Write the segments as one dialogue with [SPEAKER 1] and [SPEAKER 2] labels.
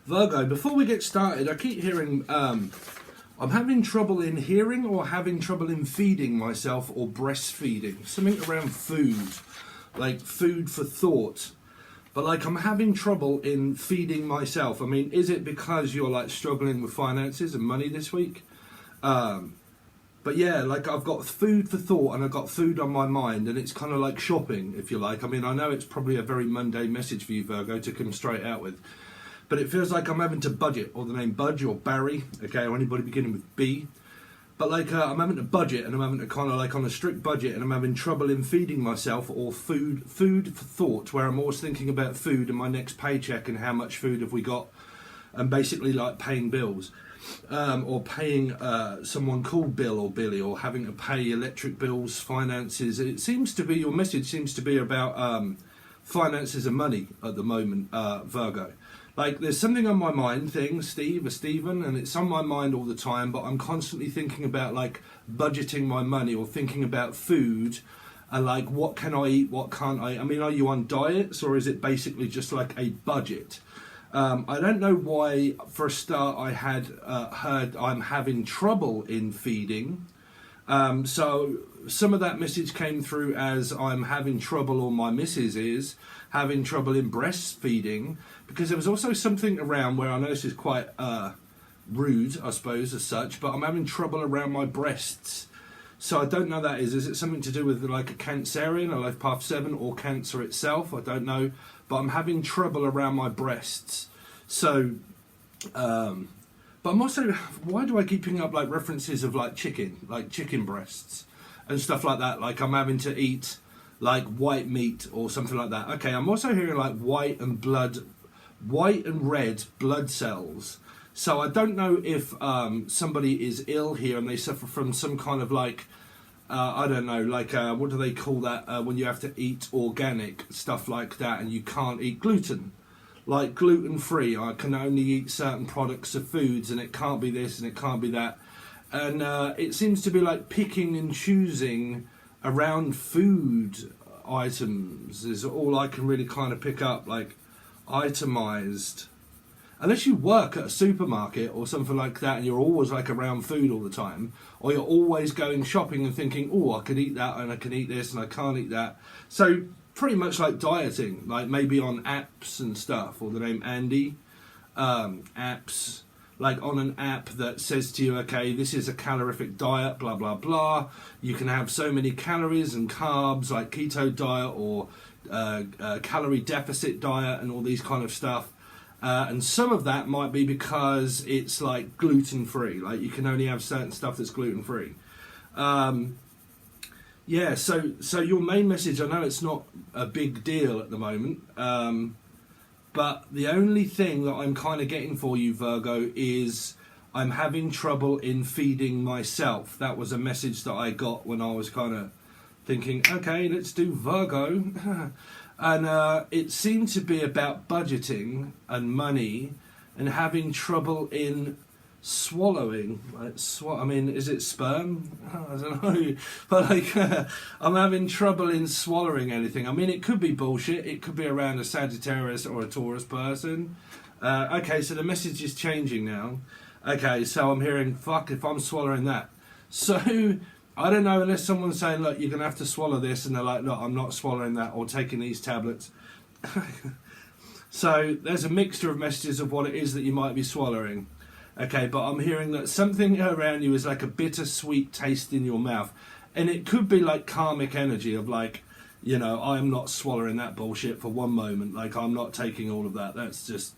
[SPEAKER 1] Virgo, before we get started, I keep hearing I'm having trouble in hearing or having trouble in feeding myself or breastfeeding. Something around food, like food for thought. But like I'm having trouble in feeding myself. I mean, is it because you're like struggling with finances and money this week? But yeah, like I've got food for thought and I've got food on my mind, and it's kind of like shopping, if you like. I mean, I know it's probably a very mundane message for you, Virgo, to come straight out with. But it feels like I'm having to budget, or the name Budge or Barry, okay, or anybody beginning with B. But like I'm having to budget, and I'm having to kind of like on a strict budget, and I'm having trouble in feeding myself or food for thought, where I'm always thinking about food and my next paycheck and how much food have we got, and basically like paying bills, or paying someone called Bill or Billy, or having to pay electric bills, finances. It seems to be, your message seems to be about finances and money at the moment, Virgo. Like, there's something on my mind, Steve or Stephen, and it's on my mind all the time, but I'm constantly thinking about, like, budgeting my money or thinking about food and, like, what can I eat, what can't I eat? I mean, are you on diets, or is it basically just, like, a budget? I don't know why, for a start, I had heard I'm having trouble in feeding. So some of that message came through as I'm having trouble, or my missus is having trouble in breastfeeding, because there was also something around where I know this is quite rude, I suppose, as such, but I'm having trouble around my breasts. So I don't know what that is. Is it something to do with like a Cancerian, a life path 7, or cancer itself? I don't know, but I'm having trouble around my breasts. So, but I'm also, why do I keep picking up like references of like chicken breasts and stuff like that? Like I'm having to eat like white meat or something like that. Okay, I'm also hearing like white and red blood cells. So I don't know if somebody is ill here and they suffer from some kind of like, I don't know, like what do they call that when you have to eat organic stuff like that and you can't eat gluten. Like gluten-free, I can only eat certain products of foods and it can't be this and it can't be that. And it seems to be like picking and choosing around food items is all I can really kind of pick up, like itemized. Unless you work at a supermarket or something like that and you're always like around food all the time, or you're always going shopping and thinking, oh, I could eat that and I can eat this and I can't eat that. So pretty much like dieting, like maybe on apps and stuff, or the name Andy, apps, like on an app that says to you, okay, this is a calorific diet, blah, blah, blah. You can have so many calories and carbs, like keto diet or calorie deficit diet and all these kind of stuff. And some of that might be because it's like gluten-free, like you can only have certain stuff that's gluten-free. Yeah, so your main message, I know it's not a big deal at the moment, but the only thing that I'm kind of getting for you, Virgo, is I'm having trouble in feeding myself. That was a message that I got when I was kind of thinking, okay, let's do Virgo. And it seemed to be about budgeting and money and having trouble in swallowing. I mean, is it sperm? I don't know. But like, I'm having trouble in swallowing anything. I mean, it could be bullshit. It could be around a Sagittarius or a Taurus person. Okay, so the message is changing now. Okay, so I'm hearing, fuck if I'm swallowing that. So I don't know, unless someone's saying, look, you're going to have to swallow this, and they're like, look, I'm not swallowing that, or taking these tablets. So there's a mixture of messages of what it is that you might be swallowing. Okay, but I'm hearing that something around you is like a bittersweet taste in your mouth. And it could be like karmic energy of like, you know, I'm not swallowing that bullshit for one moment. Like, I'm not taking all of that. That's just,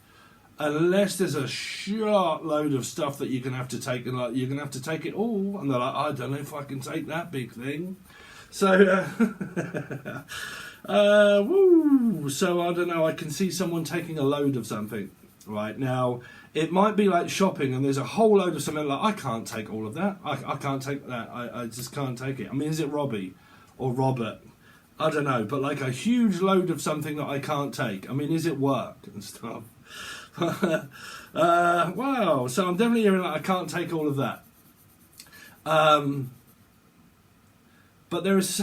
[SPEAKER 1] unless there's a short load of stuff that you're going to have to take, and like, you're going to have to take it all. And they're like, I don't know if I can take that big thing. So, woo. So I don't know, I can see someone taking a load of something right now. It might be like shopping and there's a whole load of something like, I can't take all of that. I can't take that. I just can't take it. I mean, is it Robbie or Robert? I don't know. But like a huge load of something that I can't take. I mean, is it work and stuff? Wow. So I'm definitely hearing like I can't take all of that. But there is...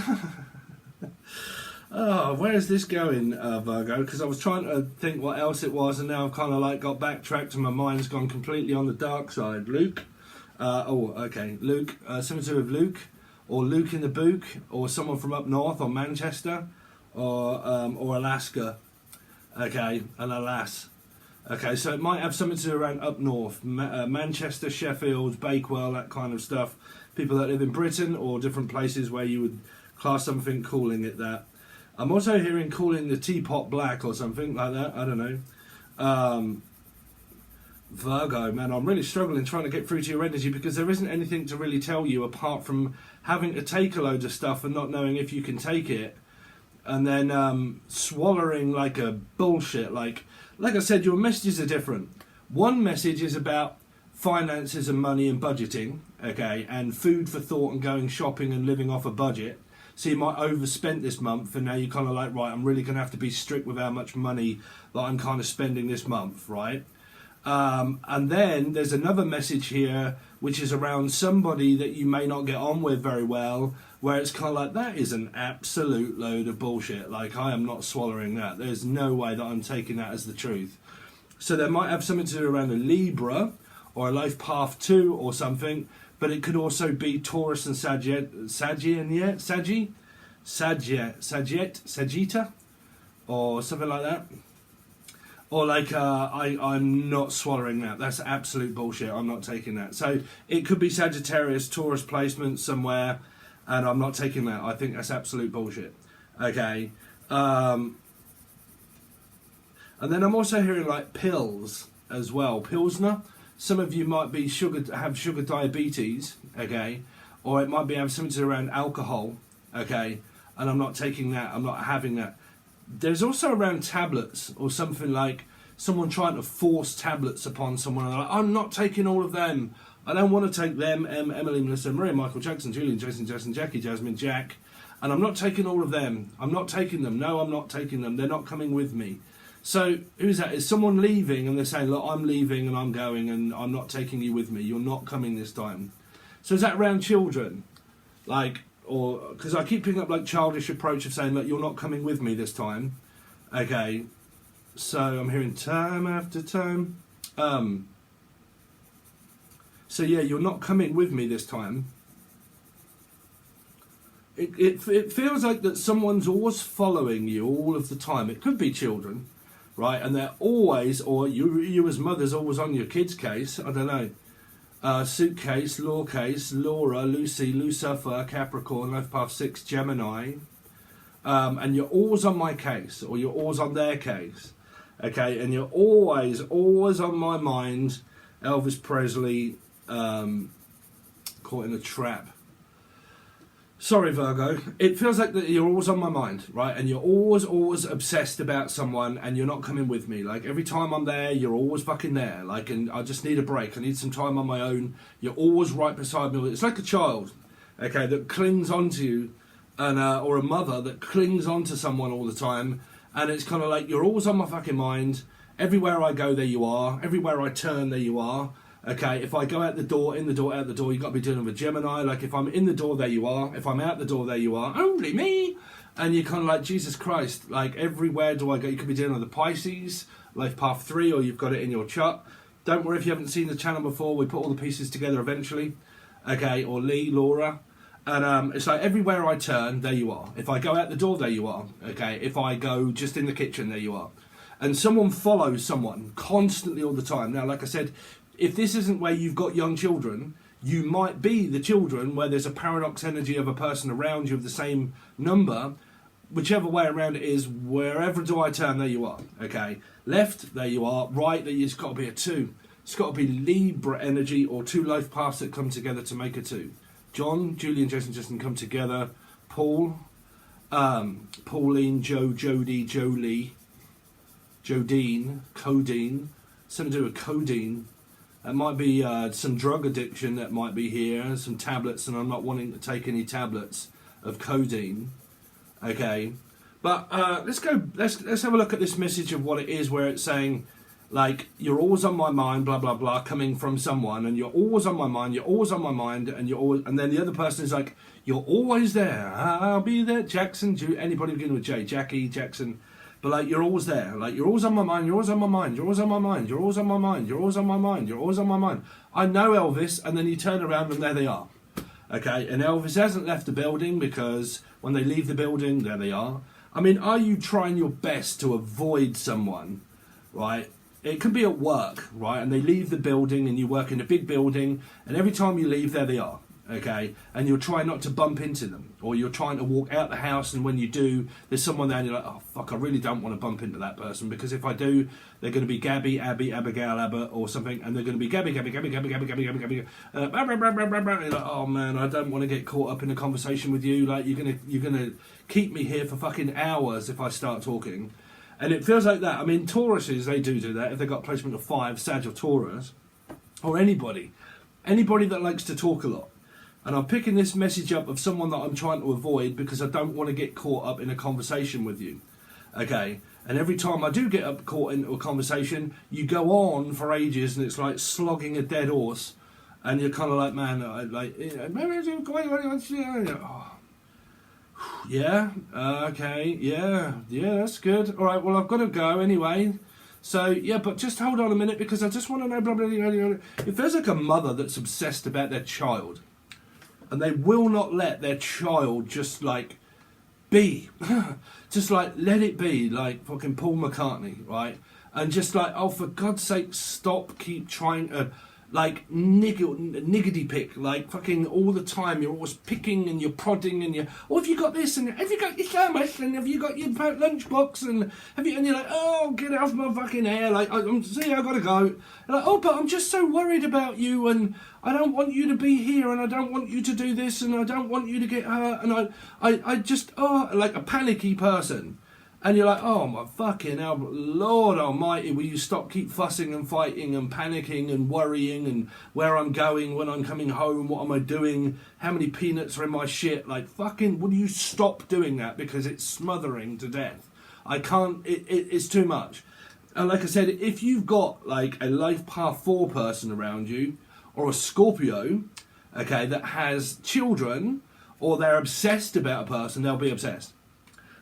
[SPEAKER 1] Oh, where is this going, Virgo? Because I was trying to think what else it was, and now I've kind of like got backtracked and my mind's gone completely on the dark side. Luke? Okay. Luke. Something to do with Luke, or Luke in the Book, or someone from up north, or Manchester, or Alaska. Okay, and alas. Okay, so it might have something to do around up north, Manchester, Sheffield, Bakewell, that kind of stuff. People that live in Britain or different places where you would class something, calling it that. I'm also hearing calling the teapot black or something like that. I don't know. Virgo, man, I'm really struggling trying to get through to your energy because there isn't anything to really tell you apart from having to take a load of stuff and not knowing if you can take it, and then swallowing like a bullshit. Like I said, your messages are different. One message is about finances and money and budgeting, okay, and food for thought and going shopping and living off a budget. So you might overspent this month, and now you're kind of like, right, I'm really going to have to be strict with how much money that I'm kind of spending this month, right? And then there's another message here, which is around somebody that you may not get on with very well, where it's kind of like, that is an absolute load of bullshit. Like, I am not swallowing that. There's no way that I'm taking that as the truth. So there might have something to do around a Libra or a life path 2 or something, but it could also be Taurus and Sagitta, or something like that. Or like, I'm not swallowing that. That's absolute bullshit. I'm not taking that. So it could be Sagittarius, Taurus placement somewhere, and I'm not taking that. I think that's absolute bullshit. Okay. And then I'm also hearing like pills as well. Pilsner. Some of you might be have sugar diabetes, okay, or it might be have something around alcohol, okay, and I'm not taking that. I'm not having that. There's also around tablets or something, like someone trying to force tablets upon someone. And they're like, I'm not taking all of them. I don't want to take them. Emily, Melissa, Maria, Michael, Jackson, Julian, Jason, Jackie, Jasmine, Jack, and I'm not taking all of them. I'm not taking them. No, I'm not taking them. They're not coming with me. So who's that? Is someone leaving and they're saying, look, I'm leaving and I'm going and I'm not taking you with me. You're not coming this time. So is that around children? Like, or because I keep picking up like childish approach of saying, look, you're not coming with me this time. Okay. So I'm hearing time after time. So yeah, you're not coming with me this time. It feels like that someone's always following you all of the time. It could be children. Right, and they're always, or you as mother's always on your kid's case. I don't know. Suitcase, law case, Laura, Lucy, Lucifer, Capricorn, Life Path 6, Gemini. And you're always on my case, or you're always on their case. Okay, and you're always on my mind. Elvis Presley, caught in a trap. Sorry, Virgo. It feels like that you're always on my mind, right? And you're always obsessed about someone, and you're not coming with me. Like, every time I'm there, you're always fucking there. Like, and I just need a break. I need some time on my own. You're always right beside me. It's like a child, okay, that clings onto you, and or a mother that clings onto someone all the time. And it's kind of like, you're always on my fucking mind. Everywhere I go, there you are. Everywhere I turn, there you are. Okay, if I go out the door, in the door, out the door, you've got to be dealing with Gemini. Like, if I'm in the door, there you are. If I'm out the door, there you are. Only me. And you're kind of like, Jesus Christ, like, everywhere do I go? You could be dealing with the Pisces, Life Path 3, or you've got it in your chart. Don't worry if you haven't seen the channel before. We put all the pieces together eventually. Okay, or Lee, Laura. And it's like, everywhere I turn, there you are. If I go out the door, there you are. Okay, if I go just in the kitchen, there you are. And someone follows someone constantly all the time. Now, like I said, if this isn't where you've got young children, you might be the children where there's a paradox energy of a person around you of the same number. Whichever way around it is, wherever do I turn, there you are. Okay, left, there you are. Right, it's got to be a 2. It's got to be Libra energy, or 2 life paths that come together to make a 2. John, Julian, Jason, Justin come together. Paul, Pauline, Joe, Jodie, Jolie, Jodine, codeine. Something to do with codeine. It might be some drug addiction that might be here, some tablets, and I'm not wanting to take any tablets of codeine. Okay, but let's have a look at this message of what it is, where it's saying like, you're always on my mind, blah, blah, blah, coming from someone, and you're always on my mind, you're always on my mind, and you're always, and then the other person is like, you're always there, I'll be there, Jackson, anybody beginning with J, Jackie, Jackson, but like, you're always there, like, you're always on my mind, you're always on my mind, you're always on my mind, you're always on my mind, you're always on my mind, you're always on my mind. I know Elvis, and then you turn around and there they are. Okay, and Elvis hasn't left the building, because when they leave the building, there they are. I mean, are you trying your best to avoid someone, right? It could be at work, right? And they leave the building, and you work in a big building, and every time you leave, there they are, okay? And you're trying not to bump into them, or you're trying to walk out the house, and when you do, there's someone there, and you're like, oh, fuck, I really don't want to bump into that person, because if I do, they're going to be Gabby, Abby, Abigail, Abba, or something, and they're going to be Gabby, Gabby, Gabby, Gabby, Gabby, Gabby, Gabby, Gabby, and you're like, oh man, I don't want to get caught up in a conversation with you, like, you're gonna keep me here for fucking hours if I start talking. And it feels like that. I mean, Tauruses, they do that. If they've got placement of 5, Sag or Taurus, or anybody that likes to talk a lot. And I'm picking this message up of someone that I'm trying to avoid, because I don't want to get caught up in a conversation with you. Okay? And every time I do get caught into a conversation, you go on for ages, and it's like slogging a dead horse. And you're kind of like, man, yeah, okay, yeah, that's good. All right, well, I've got to go anyway. So, yeah, but just hold on a minute, because I just want to know, blah, blah, blah, blah. If there's like a mother that's obsessed about their child, and they will not let their child just, like, be, just, like, let it be, like fucking Paul McCartney, right? And just, like, oh, for God's sake, stop, keep trying to, like, niggity pick, like, fucking all the time. You're always picking, and you're prodding, and oh, have you got this, and have you got your thermos, and have you got your lunchbox, and have you, and you're like, oh, get off my fucking hair, like, see, I gotta go. And like, oh, but I'm just so worried about you, and I don't want you to be here, and I don't want you to do this, and I don't want you to get hurt, and I just, oh, like a panicky person. And you're like, oh my fucking hell, Lord almighty, will you keep fussing and fighting and panicking and worrying, and where I'm going, when I'm coming home, what am I doing, how many peanuts are in my shit, like, fucking, will you stop doing that, because it's smothering to death. I can't, it's too much. And like I said, if you've got like a life path 4 person around you, or a Scorpio, okay, that has children, or they're obsessed about a person, they'll be obsessed.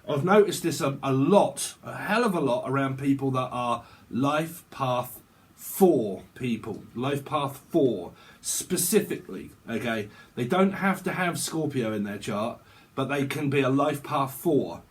[SPEAKER 1] I've noticed this a lot, a hell of a lot, around people that are life path 4 people. Life path 4, specifically, okay? They don't have to have Scorpio in their chart, but they can be a life path 4,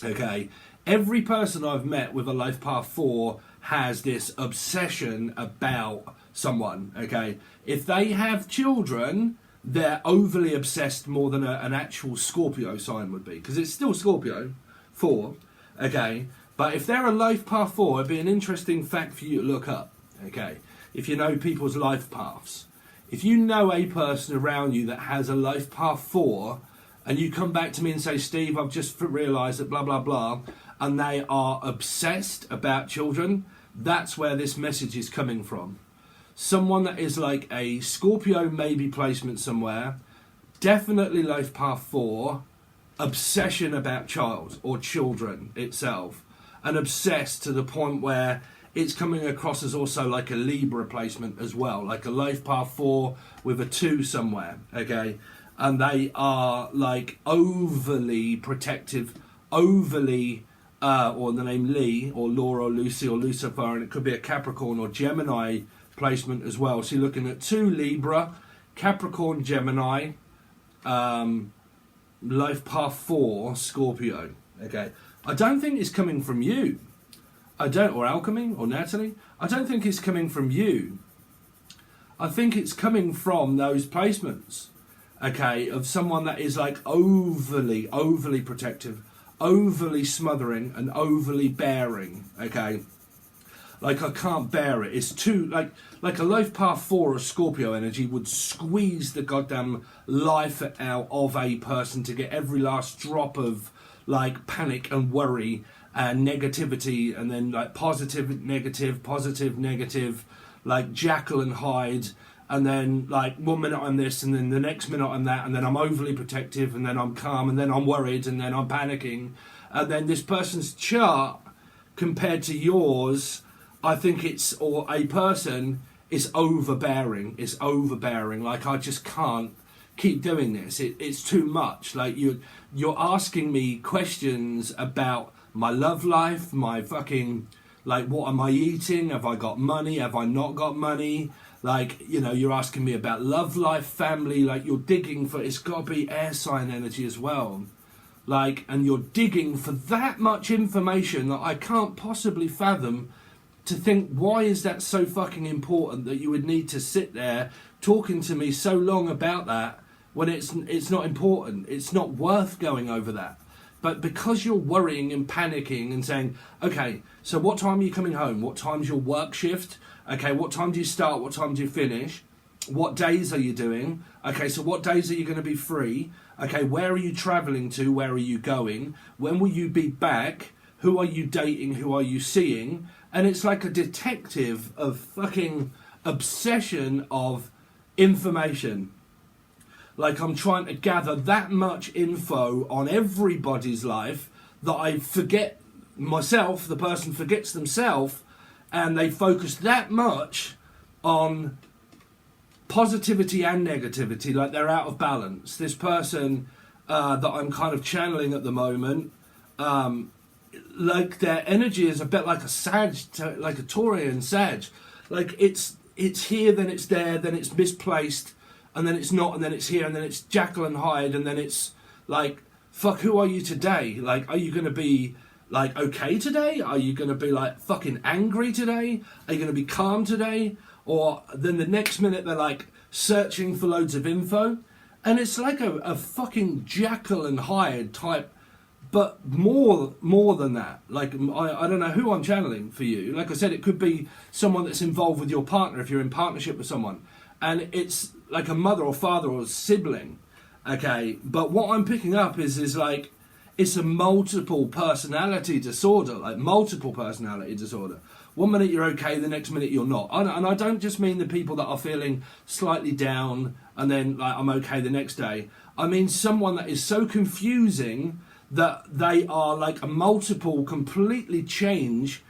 [SPEAKER 1] okay? Every person I've met with a life path 4 has this obsession about someone, okay? If they have children, they're overly obsessed more than an actual Scorpio sign would be, because it's still Scorpio 4, okay? But if they're a life path 4, it'd be an interesting fact for you to look up, okay? If you know people's life paths. If you know a person around you that has a life path 4, and you come back to me and say, Steve, I've just realised that blah, blah, blah, and they are obsessed about children, that's where this message is coming from. Someone that is like a Scorpio maybe placement somewhere, definitely life path 4, obsession about child or children itself, and obsessed to the point where it's coming across as also like a Libra placement as well, like a life path 4 with a 2 somewhere, okay? And they are like overly protective, overly, or the name Lee, or Laura, or Lucy, or Lucifer, and it could be a Capricorn or Gemini placement as well. So you're looking at 2 Libra, Capricorn, Gemini, life path 4 Scorpio. Okay, I don't think it's coming from you. Or Alchemy or Natalie. I don't think it's coming from you. I think it's coming from those placements. Okay, of someone that is like overly protective, overly smothering, and overly bearing. Okay. Like, I can't bear it. It's too, like a life path 4 or Scorpio energy would squeeze the goddamn life out of a person to get every last drop of, like, panic and worry and negativity, and then, like, positive, negative, like Jekyll and Hyde, and then, like, 1 minute I'm this, and then the next minute I'm that, and then I'm overly protective, and then I'm calm, and then I'm worried, and then I'm panicking. And then this person's chart, compared to yours, I think or a person is overbearing. It's overbearing. Like, I just can't keep doing this. It's too much. Like, you're asking me questions about my love life, my fucking, like, what am I eating? Have I got money? Have I not got money? Like, you know, you're asking me about love life, family. Like, you're digging for, it's got to be air sign energy as well. Like, and you're digging for that much information that I can't possibly fathom, to think, why is that so fucking important that you would need to sit there talking to me so long about that when it's not important? It's not worth going over that. But because you're worrying and panicking and saying, okay, so what time are you coming home? What time's your work shift? Okay, what time do you start? What time do you finish? What days are you doing? Okay, so what days are you going to be free? Okay, where are you travelling to? Where are you going? When will you be back? Who are you dating? Who are you seeing? And it's like a detective of fucking obsession of information. Like, I'm trying to gather that much info on everybody's life that I forget myself, the person forgets themselves, and they focus that much on positivity and negativity, like they're out of balance. This person that I'm kind of channeling at the moment, like, their energy is a bit like a Sag, like a Taurian Sag. Like, it's here, then it's there, then it's misplaced, and then it's not, and then it's here, and then it's Jekyll and Hyde, and then it's like, fuck, who are you today? Like, are you going to be, like, okay today? Are you going to be, like, fucking angry today? Are you going to be calm today? Or then the next minute they're, like, searching for loads of info. And it's like a fucking Jekyll and Hyde type, but more than that. Like, I don't know who I'm channeling for you. Like I said, it could be someone that's involved with your partner if you're in partnership with someone. And it's like a mother or father or sibling. Okay, but what I'm picking up is like, it's a multiple personality disorder, like multiple personality disorder. One minute you're okay, the next minute you're not. And I don't just mean the people that are feeling slightly down and then, like, I'm okay the next day. I mean someone that is so confusing that they are like a multiple, completely change.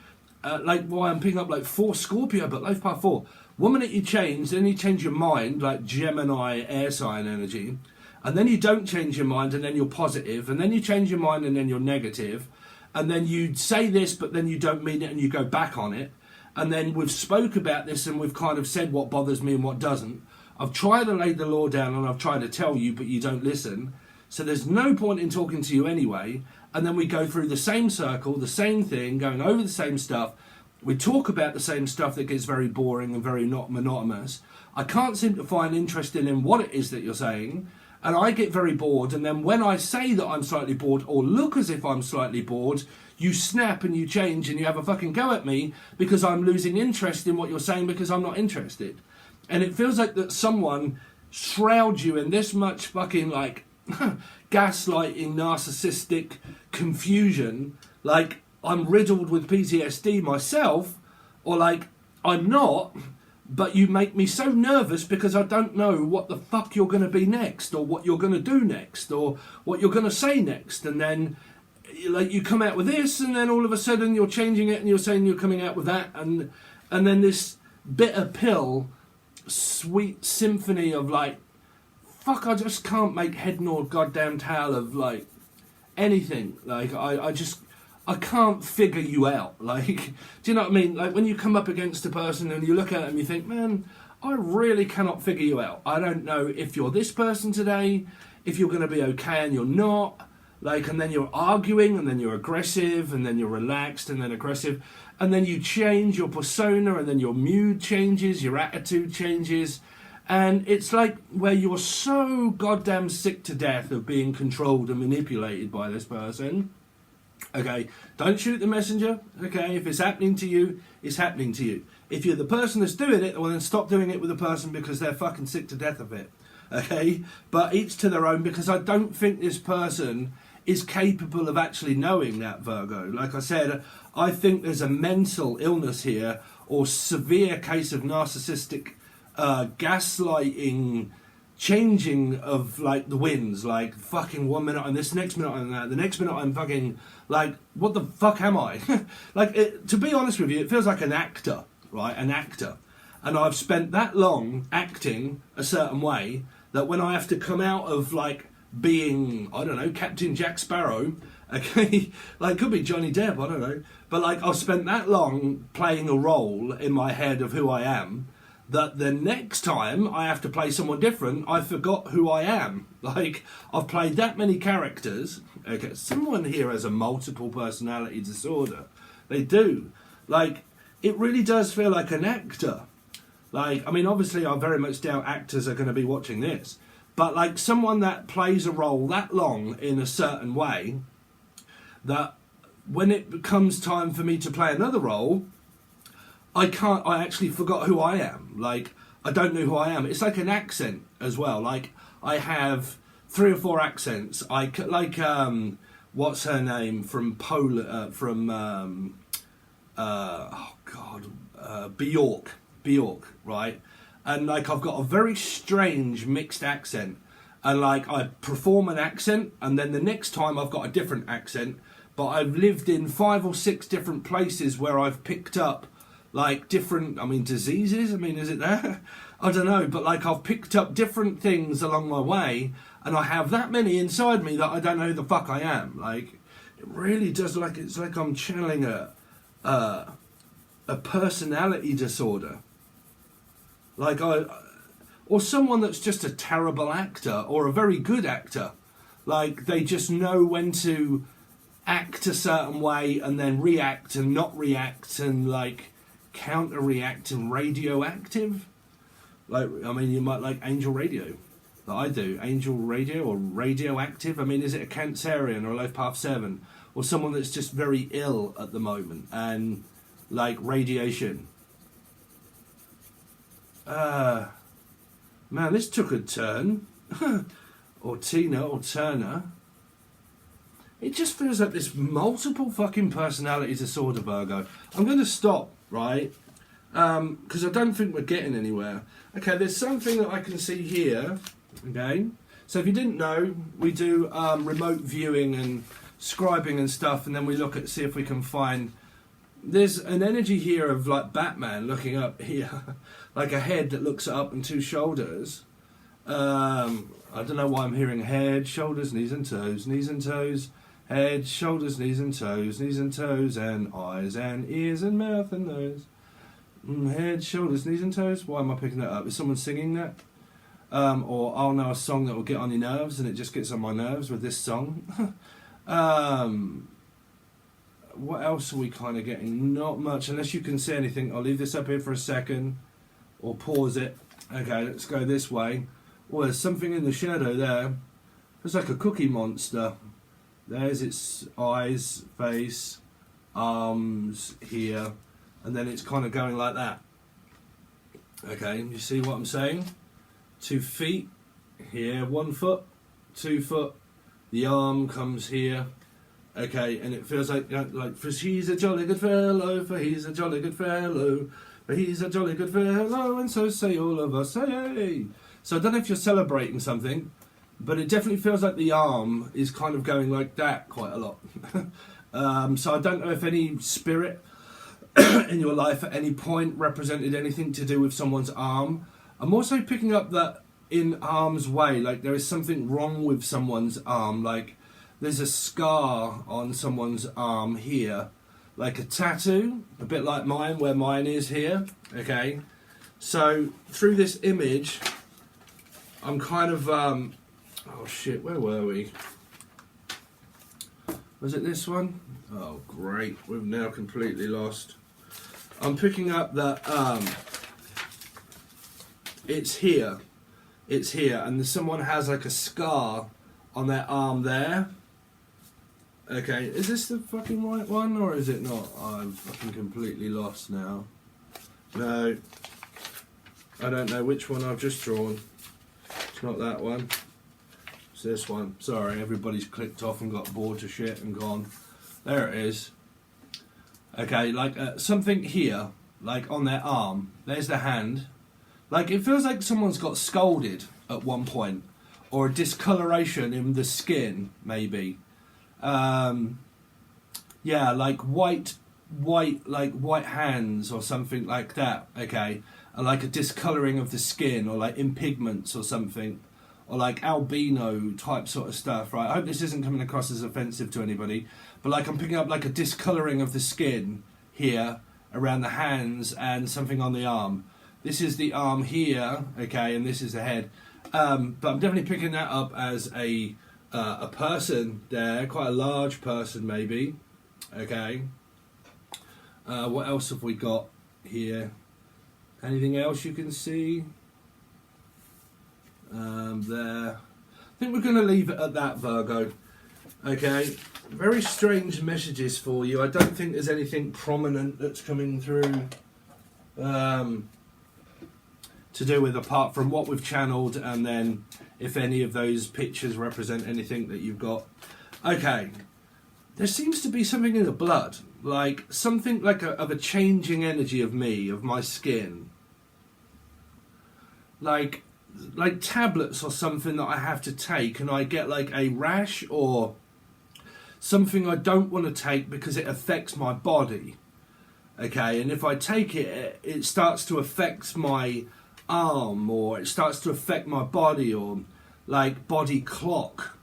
[SPEAKER 1] Like, why I'm picking up like 4 Scorpio, but life path 4. One minute you change, then you change your mind, like Gemini air sign energy. And then you don't change your mind, and then you're positive, and then you change your mind, and then you're negative, and then you say this, but then you don't mean it, and you go back on it. And then we've spoke about this, and we've kind of said what bothers me and what doesn't. I've tried to lay the law down, and I've tried to tell you, but you don't listen. So there's no point in talking to you anyway. And then we go through the same circle, the same thing, going over the same stuff. We talk about the same stuff that gets very boring and very not monotonous. I can't seem to find interest in what it is that you're saying. And I get very bored, and then when I say that I'm slightly bored, or look as if I'm slightly bored, you snap and you change and you have a fucking go at me because I'm losing interest in what you're saying because I'm not interested. And it feels like that someone shrouds you in this much fucking, like, gaslighting, narcissistic confusion. Like, I'm riddled with PTSD myself, or like, I'm not, but you make me so nervous because I don't know what the fuck you're going to be next, or what you're going to do next, or what you're going to say next. And then, like, you come out with this, and then all of a sudden you're changing it, and you're saying you're coming out with that, and then this bitter pill, sweet symphony of, like, fuck, I just can't make head nor goddamn tail of, like, anything. Like, I can't figure you out. Like, do you know what I mean? Like, when you come up against a person and you look at them, you think, man, I really cannot figure you out. I don't know if you're this person today, if you're going to be okay and you're not. Like, and then you're arguing, and then you're aggressive, and then you're relaxed, and then aggressive. And then you change your persona, and then your mood changes, your attitude changes. And it's like where you're so goddamn sick to death of being controlled and manipulated by this person. Okay, don't shoot the messenger. Okay, if it's happening to you, it's happening to you. If you're the person that's doing it, well, then stop doing it with the person because they're fucking sick to death of it. Okay, but each to their own, because I don't think this person is capable of actually knowing that, Virgo. Like I said, I think there's a mental illness here, or severe case of narcissistic gaslighting changing of like the winds, like fucking 1 minute and this, next minute and that, the next minute I'm fucking like, what the fuck am I? Like, to be honest with you, it feels like an actor, right? An actor. And I've spent that long acting a certain way that when I have to come out of like being, I don't know, Captain Jack Sparrow, okay, like could be Johnny Depp, I don't know, but like I've spent that long playing a role in my head of who I am, that the next time I have to play someone different, I forgot who I am. Like, I've played that many characters. Okay, someone here has a multiple personality disorder. They do. Like, it really does feel like an actor. Like, I mean, obviously I very much doubt actors are going to be watching this. But like someone that plays a role that long in a certain way, that when it becomes time for me to play another role, I actually forgot who I am. Like, I don't know who I am. It's like an accent as well. Like, I have 3 or 4 accents. What's her name from Poland, Bjork, right? And like, I've got a very strange mixed accent. And like, I perform an accent, and then the next time I've got a different accent. But I've lived in 5 or 6 different places where I've picked up like different, I mean, diseases, I mean, is it there? I don't know, but like I've picked up different things along my way, and I have that many inside me that I don't know who the fuck I am. Like, it really does, like, it's like I'm channeling a personality disorder. Like, or someone that's just a terrible actor, or a very good actor. Like, they just know when to act a certain way, and then react and not react, and like, counter-react and radioactive. Like, I mean, you might like Angel Radio, that I do. Angel Radio or radioactive. I mean, is it a Cancerian or a Life Path 7? Or someone that's just very ill at the moment and like radiation. Man, this took a turn. Or Tina or Turner. It just feels like this multiple fucking personality disorder, Virgo. I'm going to stop, right? Because I don't think we're getting anywhere. Okay, there's something that I can see here. Okay, so if you didn't know, we do remote viewing and scribing and stuff, and then we look at see if we can find. There's an energy here of like Batman looking up here, like a head that looks up and 2 shoulders. I don't know why I'm hearing head, shoulders, knees and toes, knees and toes. Head, shoulders, knees and toes, and eyes and ears and mouth and nose. Head, shoulders, knees and toes. Why am I picking that up? Is someone singing that? Or I'll know a song that will get on your nerves, and it just gets on my nerves with this song. What else are we kind of getting? Not much, unless you can see anything. I'll leave this up here for a second, or pause it. Okay, let's go this way. Oh, there's something in the shadow there. It's like a cookie monster. There's its eyes, face, arms here, and then it's kind of going like that. Okay, you see what I'm saying? 2 feet here, 1 foot, 2 foot. The arm comes here. Okay, and it feels like for he's a jolly good fellow, for he's a jolly good fellow, for he's a jolly good fellow, and so say all of us, hey. So I don't know if you're celebrating something, but it definitely feels like the arm is kind of going like that quite a lot. So I don't know if any spirit in your life at any point represented anything to do with someone's arm. I'm also picking up that in harm's way, like there is something wrong with someone's arm, like there's a scar on someone's arm here, like a tattoo, a bit like mine, where mine is here, okay? So through this image, I'm kind of, oh shit, where were we? Was it this one? Oh great, we've now completely lost. I'm picking up that it's here, and someone has like a scar on their arm there. Okay, is this the fucking right one or is it not? I'm fucking completely lost now. No, I don't know which one I've just drawn. It's not that one. It's this one. Sorry, everybody's clicked off and got bored to shit and gone. There it is. Okay, like something here, like on their arm. There's the hand. Like it feels like someone's got scolded. at one point, or a discoloration in the skin, maybe. Yeah, like white hands or something like that. Okay, and like a discoloring of the skin, or like impigments or something, or like albino type sort of stuff. Right. I hope this isn't coming across as offensive to anybody, but like I'm picking up like a discoloring of the skin here around the hands and something on the arm. This is the arm here, okay, and this is the head. But I'm definitely picking that up as a person there, quite a large person maybe. Okay. What else have we got here? Anything else you can see? There. I think we're going to leave it at that, Virgo. Okay. Very strange messages for you. I don't think there's anything prominent that's coming through to do with, apart from what we've channeled, and then if any of those pictures represent anything that you've got. Okay. There seems to be something in the blood, like something like of a changing energy of me, of my skin. Like tablets or something that I have to take, and I get like a rash or something I don't want to take because it affects my body. Okay, and if I take it, it starts to affect my arm, or it starts to affect my body, or like body clock.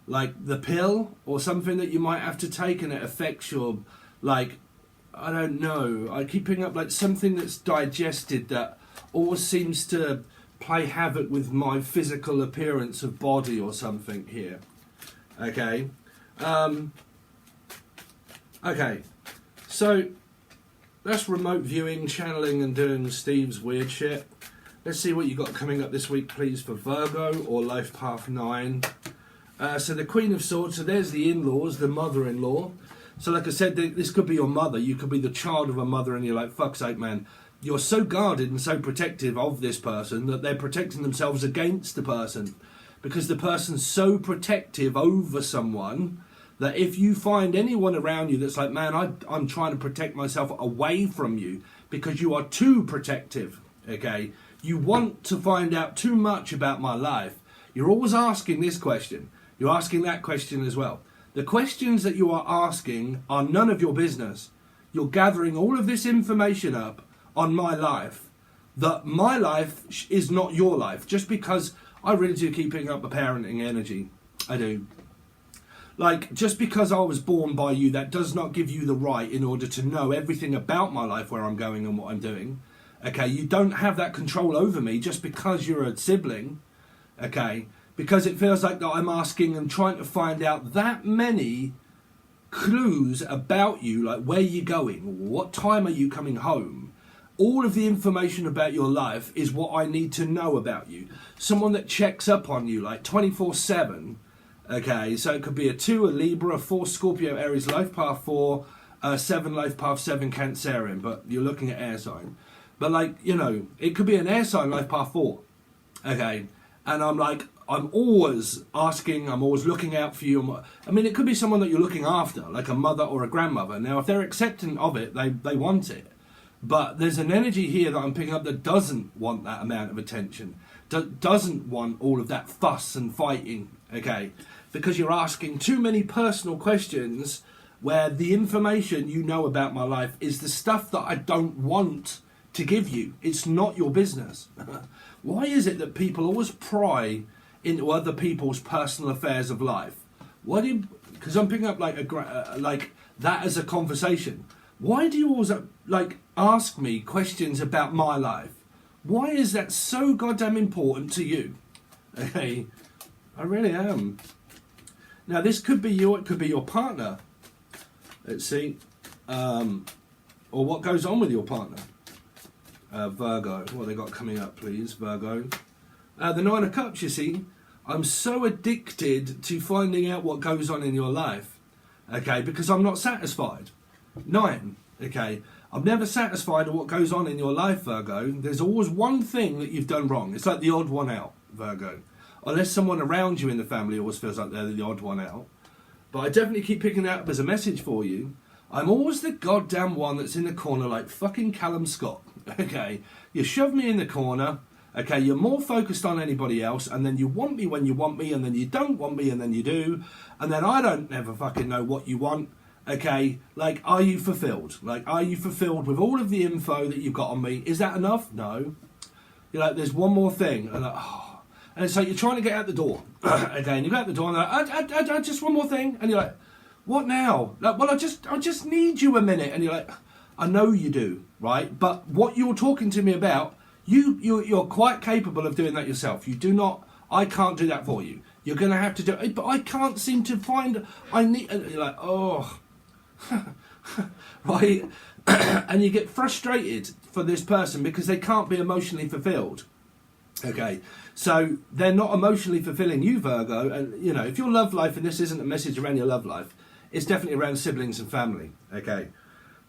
[SPEAKER 1] Like the pill or something that you might have to take, and it affects your, like, I don't know. I keep picking up like something that's digested that always seems to play havoc with my physical appearance of body or something here. Okay. Okay. So that's remote viewing, channeling, and doing Steve's weird shit. Let's see what you got coming up this week, please, for Virgo or Life Path 9. So the Queen of Swords, so there's the in-laws, the mother-in-law. So like I said, this could be your mother. You could be the child of a mother, and you're like, fuck's sake, man. You're so guarded and so protective of this person that they're protecting themselves against the person. Because the person's so protective over someone that if you find anyone around you that's like, man, I'm trying to protect myself away from you because you are too protective, okay? You want to find out too much about my life. You're always asking this question. You're asking that question as well. The questions that you are asking are none of your business. You're gathering all of this information up on my life, that my life is not your life, just because I really do keep picking up the parenting energy. I do. Like, just because I was born by you, that does not give you the right in order to know everything about my life, where I'm going and what I'm doing. Okay, you don't have that control over me just because you're a sibling. Okay, because it feels like that I'm asking and trying to find out that many clues about you, like where you're going, what time are you coming home. All of the information about your life is what I need to know about you. Someone that checks up on you like 24/7. Okay, so it could be a 2, a Libra, a 4, Scorpio, Aries, Life Path 4, 7, Life Path 7, Cancerian, but you're looking at air sign. But like, you know, it could be an air sign, Life Path 4. Okay, and I'm like, I'm always asking, I'm always looking out for you. I mean, it could be someone that you're looking after, like a mother or a grandmother. Now, if they're accepting of it, they want it. But there's an energy here that I'm picking up that doesn't want that amount of attention, doesn't want all of that fuss and fighting, okay? Because you're asking too many personal questions where the information you know about my life is the stuff that I don't want to give you. It's not your business. Why is it that people always pry into other people's personal affairs of life? Because I'm picking up like that as a conversation. Why do you always like ask me questions about my life? Why is that so goddamn important to you? Okay, I really am. Now this could be you, it could be your partner. Let's see, or what goes on with your partner. Virgo, what they got coming up, please, Virgo. The 9 of Cups, you see. I'm so addicted to finding out what goes on in your life, okay, because I'm not satisfied. 9, okay. I'm never satisfied with what goes on in your life, Virgo. There's always one thing that you've done wrong. It's like the odd one out, Virgo. Unless someone around you in the family always feels like they're the odd one out. But I definitely keep picking that up as a message for you. I'm always the goddamn one that's in the corner like fucking Callum Scott. Okay, you shove me in the corner Okay, you're more focused on anybody else, and then you want me when you want me, and then you don't want me, and then you do, and then I don't never fucking know what you want. Okay, like, are you fulfilled? Like, are you fulfilled with all of the info that you've got on me? Is that enough? No. You're like, there's one more thing, and like, oh. And it's like you're trying to get out the door. Okay, and you go out the door, and like, I just one more thing, and you're like, what now? Like, well, I just need you a minute, and you're like, I know you do, right? But what you're talking to me about, you're quite capable of doing that yourself. You do not. I can't do that for you. You're going to have to do it. But I can't seem to find. I need. You're like, oh, right. And you get frustrated for this person because they can't be emotionally fulfilled. Okay, so they're not emotionally fulfilling you, Virgo. And you know, if your love life, and this isn't a message around your love life, it's definitely around siblings and family. Okay,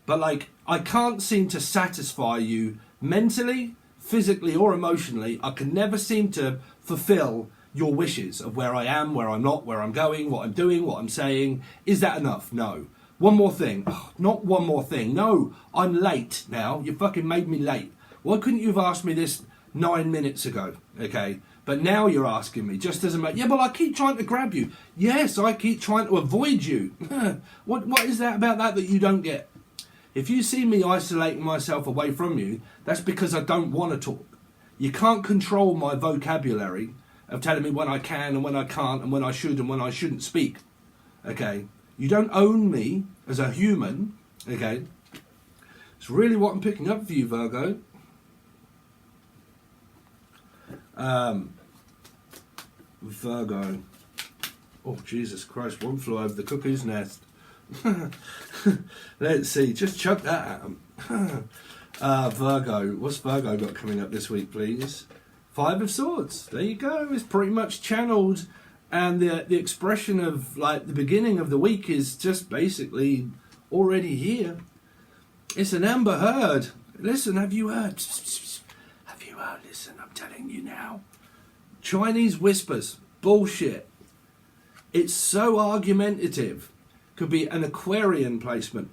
[SPEAKER 1] but like, I can't seem to satisfy you mentally, physically or emotionally. I can never seem to fulfill your wishes of where I am, where I'm not, where I'm going, what I'm doing, what I'm saying. Is that enough? No. One more thing. Oh, not one more thing. No, I'm late now. You fucking made me late. Why couldn't you have asked me this 9 minutes ago? Okay, but now you're asking me just as a mate. Yeah, but I keep trying to grab you. Yes, I keep trying to avoid you. What is that about that you don't get? If you see me isolating myself away from you, that's because I don't want to talk. You can't control my vocabulary of telling me when I can and when I can't and when I should and when I shouldn't speak. Okay? You don't own me as a human. Okay? It's really what I'm picking up for you, Virgo. Virgo. Oh, Jesus Christ. One flew over the cuckoo's nest. Let's see, just chuck that at them. Virgo, what's Virgo got coming up this week, please? Five of Swords. There you go. It's pretty much channeled, and the expression of like the beginning of the week is just basically already here. It's an Amber Heard. Listen, have you heard? Have you heard? Listen, I'm telling you now. Chinese whispers. Bullshit. It's so argumentative. Could be an Aquarian placement.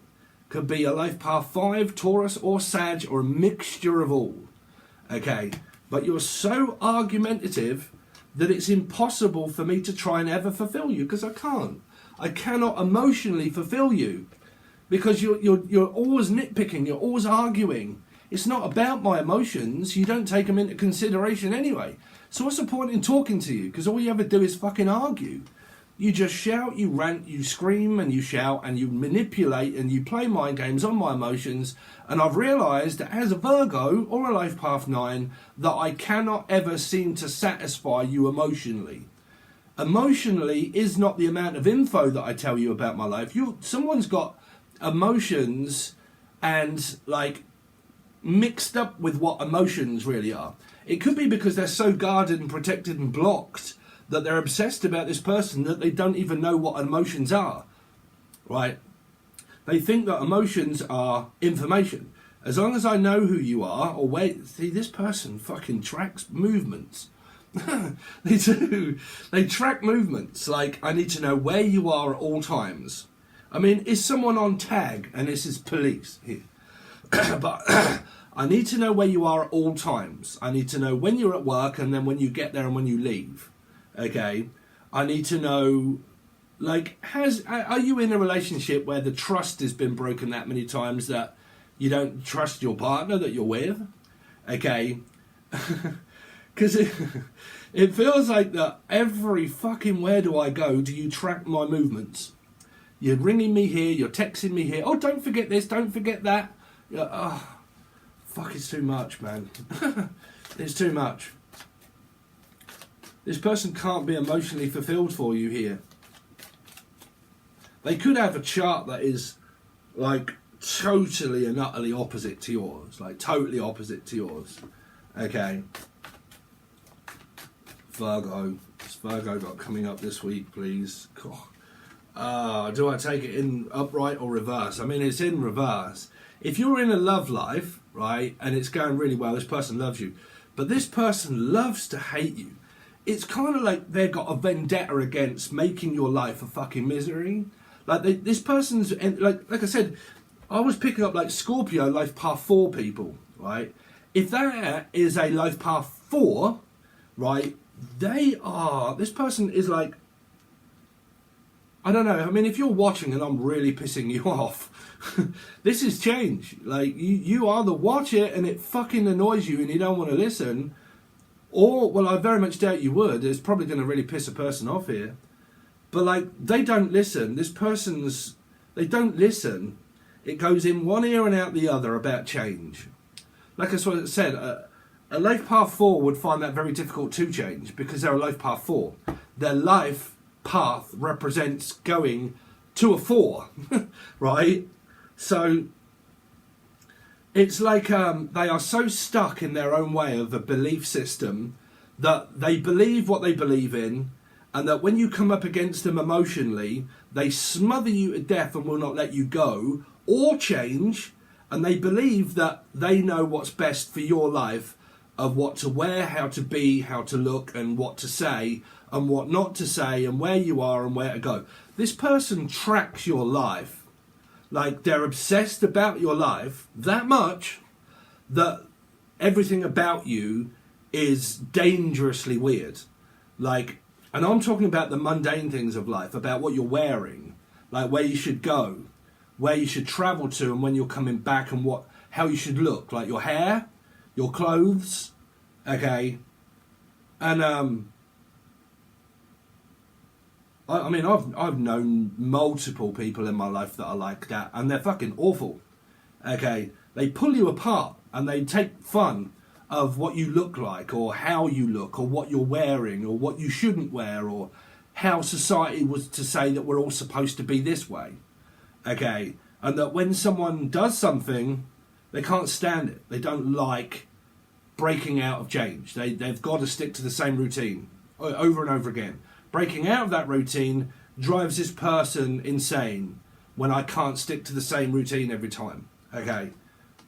[SPEAKER 1] Could be a life path 5, Taurus or Sag, or a mixture of all. Okay, but you're so argumentative that it's impossible for me to try and ever fulfill you, because I can't. I cannot emotionally fulfill you because you're always nitpicking. You're always arguing. It's not about my emotions. You don't take them into consideration anyway. So what's the point in talking to you? Because all you ever do is fucking argue. You just shout, you rant, you scream and you shout and you manipulate and you play mind games on my emotions. And I've realised that as a Virgo or a Life Path 9 that I cannot ever seem to satisfy you emotionally. Emotionally is not the amount of info that I tell you about my life. Someone's got emotions and like mixed up with what emotions really are. It could be because they're so guarded and protected and blocked that they're obsessed about this person that they don't even know what emotions are, right? They think that emotions are information. As long as I know who you are, or where, see, this person fucking tracks movements. They do. They track movements. Like, I need to know where you are at all times. I mean, is someone on tag? And this is police here. But I need to know where you are at all times. I need to know when you're at work and then when you get there and when you leave. Okay, I need to know, like, are you in a relationship where the trust has been broken that many times that you don't trust your partner that you're with? Okay, because it feels like that every fucking where do I go do you track my movements? You're ringing me here, you're texting me here. Oh, don't forget this, don't forget that. Oh, fuck, it's too much, man. It's too much. This person can't be emotionally fulfilled for you here. They could have a chart that is like totally and utterly opposite to yours. Like totally opposite to yours. Okay. Virgo. What's Virgo got coming up this week, please? Do I take it in upright or reverse? I mean, it's in reverse. If you're in a love life, right, and it's going really well, this person loves you. But this person loves to hate you. It's kind of like they've got a vendetta against making your life a fucking misery. Like this person's, like I said, I was picking up like Scorpio Life Path 4 people, right? if that is a life path 4, right, this person is like, I don't know, I mean, if you're watching and I'm really pissing you off, this is change. Like, you either watch it and it fucking annoys you and you don't want to listen, or, well, I very much doubt you would. It's probably going to really piss a person off here. But, like, they don't listen. They don't listen. It goes in one ear and out the other about change. Like I said, a life path 4 would find that very difficult to change because they're a life path 4. Their life path represents going to a 4, right? So it's like they are so stuck in their own way of a belief system that they believe what they believe in, and that when you come up against them emotionally, they smother you to death and will not let you go or change, and they believe that they know what's best for your life, of what to wear, how to be, how to look, and what to say, and what not to say, and where you are and where to go. This person tracks your life. Like, they're obsessed about your life that much that everything about you is dangerously weird. Like, and I'm talking about the mundane things of life, about what you're wearing, like where you should go, where you should travel to, and when you're coming back, and how you should look, like your hair, your clothes, okay? And I mean, I've known multiple people in my life that are like that, and they're fucking awful, okay? They pull you apart, and they take fun of what you look like, or how you look, or what you're wearing, or what you shouldn't wear, or how society was to say that we're all supposed to be this way, okay? And that when someone does something, they can't stand it. They don't like breaking out of change. They've got to stick to the same routine over and over again. Breaking out of that routine drives this person insane when I can't stick to the same routine every time, okay?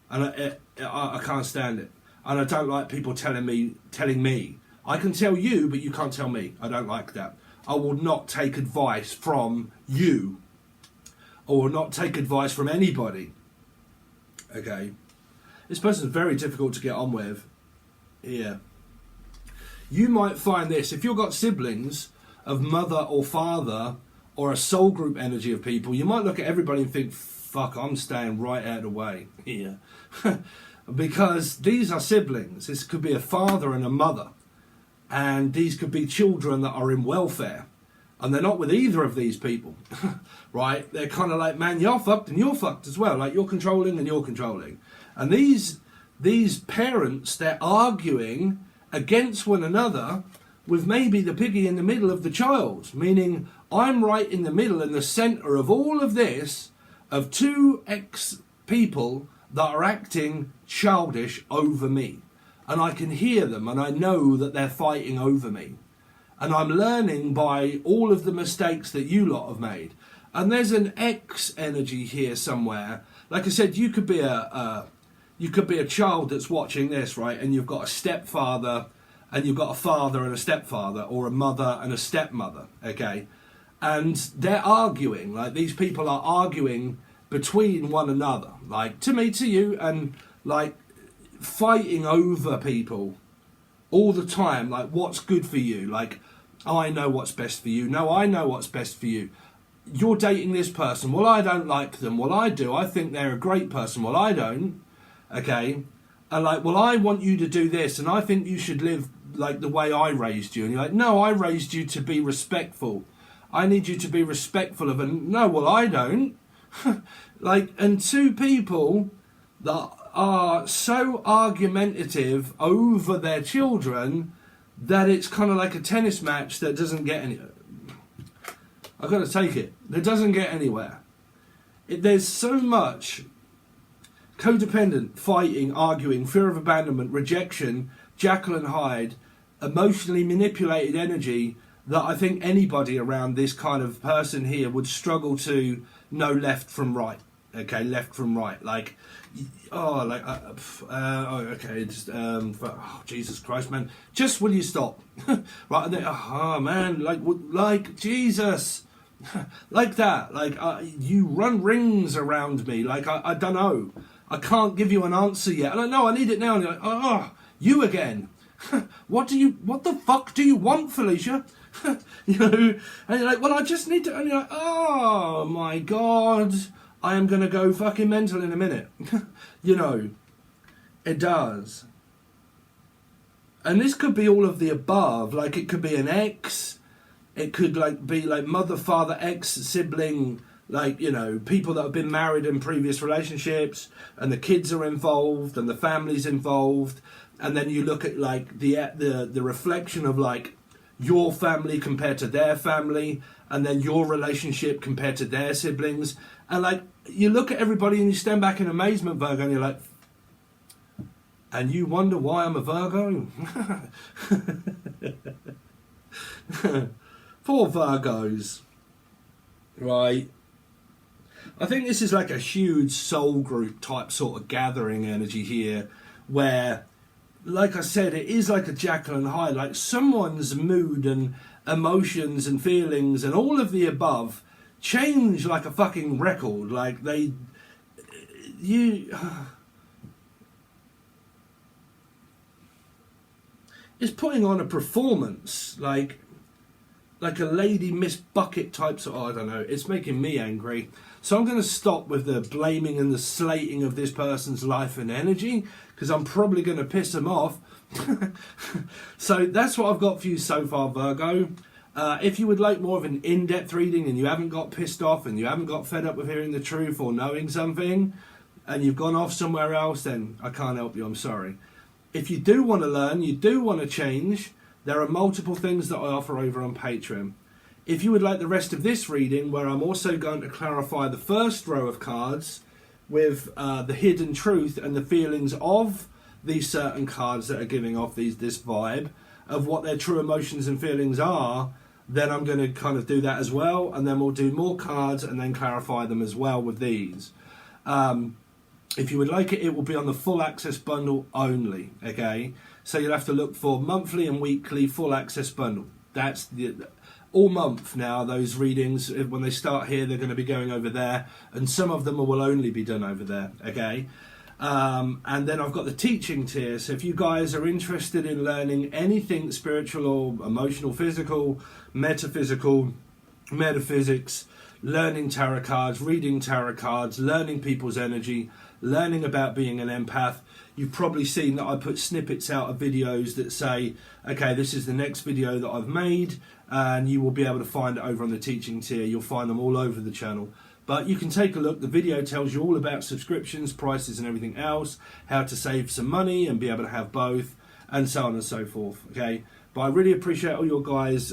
[SPEAKER 1] And I can't stand it. And I don't like people telling me, I can tell you, but you can't tell me. I don't like that. I will not take advice from you, or not take advice from anybody, okay? This person's very difficult to get on with here. You might find this, if you've got siblings of mother or father, or a soul group energy of people, you might look at everybody and think, fuck, I'm staying right out of the way here. Because these are siblings. This could be a father and a mother. And these could be children that are in welfare. And they're not with either of these people. Right? They're kind of like, man, you're fucked and you're fucked as well. Like, you're controlling and you're controlling. And these parents, they're arguing against one another with maybe the piggy in the middle of the child. Meaning, I'm right in the middle, in the centre of all of this, of two ex-people that are acting childish over me. And I can hear them, and I know that they're fighting over me. And I'm learning by all of the mistakes that you lot have made. And there's an X energy here somewhere. Like I said, you could be a child that's watching this, right? And you've got a stepfather, and you've got a father and a stepfather, or a mother and a stepmother, okay? And they're arguing, like, these people are arguing between one another, like, to me, to you, and, like, fighting over people all the time, like, what's good for you, like, I know what's best for you, no, I know what's best for you, you're dating this person, well, I don't like them, well, I do, I think they're a great person, well, I don't, okay, and like, well, I want you to do this, and I think you should live like the way I raised you, and you're like, no, I raised you to be respectful, I need you to be respectful of, and no, well, I don't, like, and two people that are so argumentative over their children that it's kind of like a tennis match that doesn't get any. I've got to take it. That doesn't get anywhere. There's so much codependent, fighting, arguing, fear of abandonment, rejection, Jekyll and Hyde, emotionally manipulated energy that I think anybody around this kind of person here would struggle to know left from right. Okay, left from right. Like, oh, like, okay, just, oh, Jesus Christ, man. Just will you stop? Right, and then, oh, man, like, Jesus. Like that. Like, you run rings around me. Like, I don't know. I can't give you an answer yet. And I know I need it now. And you're like, oh, you again. What the fuck do you want, Felicia? You know, and you're like, well, I just need to, and you're like, oh my God, I am going to go fucking mental in a minute. You know, it does. And this could be all of the above. Like, it could be an ex, it could like be like mother, father, ex, sibling, like, you know, people that have been married in previous relationships, and the kids are involved, and the family's involved, and then you look at like the reflection of like your family compared to their family, and then your relationship compared to their siblings, and like you look at everybody and you stand back in amazement, Virgo, and you're like, and you wonder why I'm a Virgo? Poor Virgos. Right. I think this is like a huge soul group type sort of gathering energy here, where, like I said, it is like a Jekyll and Hyde, like someone's mood and emotions and feelings and all of the above change like a fucking record. Like it's putting on a performance, like a Lady Miss Bucket type sort. Oh, I don't know. It's making me angry. So I'm going to stop with the blaming and the slating of this person's life and energy, because I'm probably going to piss them off. So that's what I've got for you so far, Virgo. If you would like more of an in-depth reading and you haven't got pissed off and you haven't got fed up with hearing the truth or knowing something and you've gone off somewhere else, then I can't help you. I'm sorry. If you do want to learn, you do want to change, there are multiple things that I offer over on Patreon. If you would like the rest of this reading, where I'm also going to clarify the first row of cards with the hidden truth and the feelings of these certain cards that are giving off this vibe of what their true emotions and feelings are, then I'm going to kind of do that as well, and then we'll do more cards and then clarify them as well with these. If you would like it, it will be on the full access bundle only, okay? So you'll have to look for monthly and weekly full access bundle. That's all month now, those readings. When they start here, they're going to be going over there, and some of them will only be done over there, okay? And then I've got the teaching tier. So if you guys are interested in learning anything spiritual or emotional, physical, metaphysical, metaphysics, learning tarot cards, reading tarot cards, learning people's energy, learning about being an empath, you've probably seen that I put snippets out of videos that say, okay, this is the next video that I've made, and you will be able to find it over on the teaching tier. You'll find them all over the channel. But you can take a look. The video tells you all about subscriptions, prices and everything else, how to save some money and be able to have both, and so on and so forth. Okay, but I really appreciate all your guys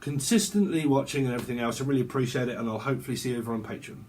[SPEAKER 1] consistently watching and everything else. I really appreciate it, and I'll hopefully see you over on Patreon.